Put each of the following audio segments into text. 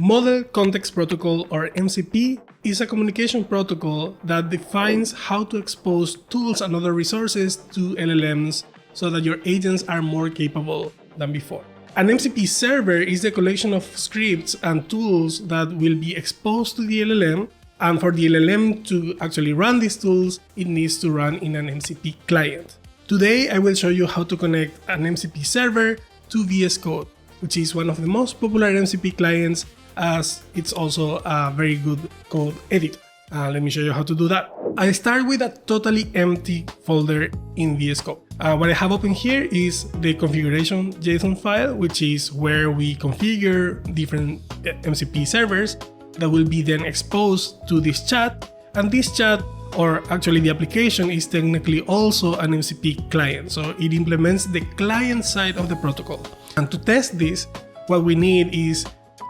Model Context Protocol, or MCP, is a communication protocol that defines how to expose tools and other resources to LLMs so that your agents are more capable than before. An MCP server is a collection of scripts and tools that will be exposed to the LLM, and for the LLM to actually run these tools, it needs to run in an MCP client. Today, I will show you how to connect an MCP server to VSCode, which is one of the most popular MCP clients, as it's also a very good code editor. Let me show you how to do that. I start with a totally empty folder in VSCode. What I have open here is the configuration JSON file, which is where we configure different MCP servers that will be then exposed to this chat. And this chat, or actually the application, is technically also an MCP client. So it implements the client side of the protocol. And to test this, what we need is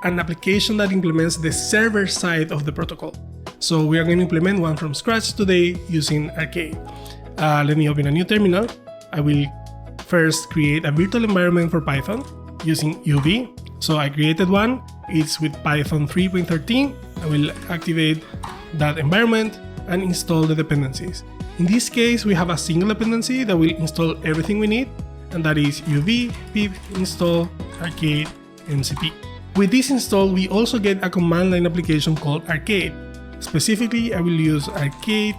an application that implements the server side of the protocol. So we are going to implement one from scratch today using Arcade. Let me open a new terminal. I will first create a virtual environment for Python using UV. So I created one. It's with Python 3.13. I will activate that environment and install the dependencies. In this case, we have a single dependency that will install everything we need, and that is UV pip install arcade MCP. With this install, we also get a command line application called Arcade. Specifically, I will use arcade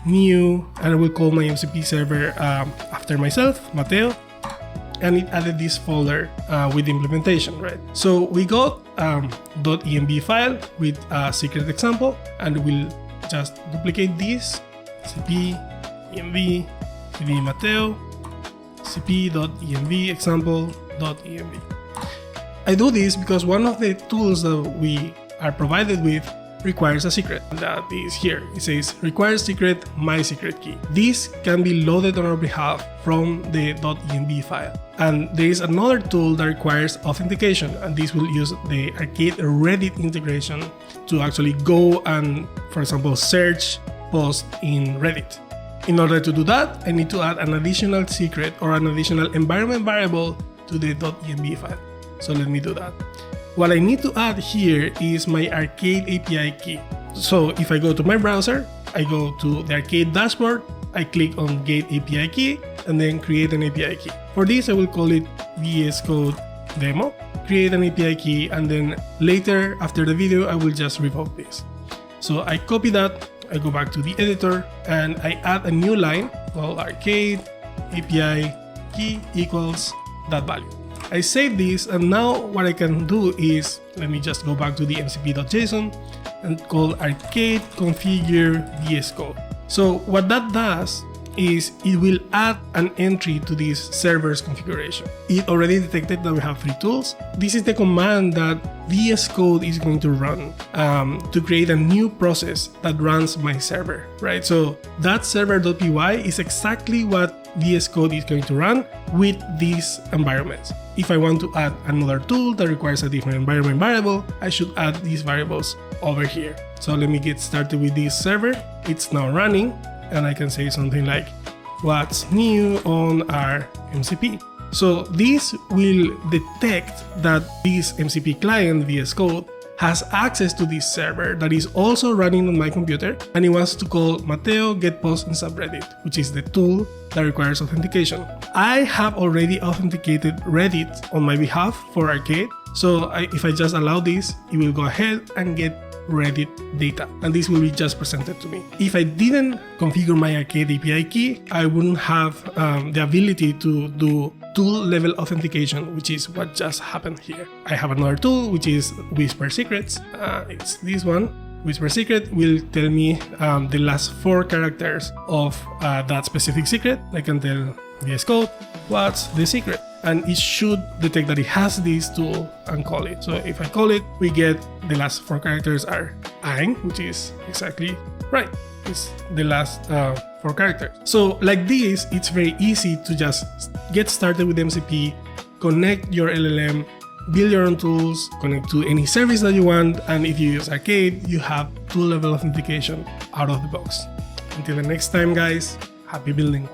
new, and I will call my MCP server after myself, Mateo, and it added this folder with the implementation, right? So we got .env file with a secret example, and we'll just duplicate this, cp env cd Mateo cp.env example.env. I do this because one of the tools that we are provided with requires a secret. That is here. It says requires secret my secret key. This can be loaded on our behalf from the .env file. And there is another tool that requires authentication, and this will use the Arcade Reddit integration to actually go and, for example, search posts in Reddit. In order to do that, I need to add an additional secret or an additional environment variable to the .env file. So let me do that. What I need to add here is my Arcade API key. So if I go to my browser, I go to the Arcade dashboard, I click on Get API key, and then create an API key. For this, I will call it VSCode demo, create an API key, and then later, after the video, I will just revoke this. So I copy that, I go back to the editor, and I add a new line called Arcade API key equals that value. I save this, and now what I can do is, let me just go back to the mcp.json and call arcade configure VSCode. So what that does is it will add an entry to this server's configuration. It already detected that we have 3 tools. This is the command that VSCode is going to run to create a new process that runs my server, right? So that server.py is exactly what VSCode is going to run with these environments. If I want to add another tool that requires a different environment variable, I should add these variables over here. So let me get started with this server. It's now running, and I can say something like, what's new on our MCP? So this will detect that this MCP client, VSCode, has access to this server that is also running on my computer, and it wants to call Mateo get post in subreddit, which is the tool that requires authentication. I have already authenticated Reddit on my behalf for Arcade, so if I just allow this, it will go ahead and get Reddit data, and this will be just presented to me. If I didn't configure my Arcade API key, I wouldn't have the ability to do tool level authentication, which is what just happened here. I have another tool, which is Whisper Secrets. It's this one. Whisper Secret will tell me the last 4 characters of that specific secret. I can tell VSCode what's the secret, and it should detect that it has this tool and call it. So if I call it, we get the last 4 characters are ein, which is exactly right. It's the last 4 characters. So like this, it's very easy to just get started with MCP, connect your LLM, build your own tools, connect to any service that you want, and if you use Arcade, you have tool level authentication out of the box. Until the next time, guys, happy building.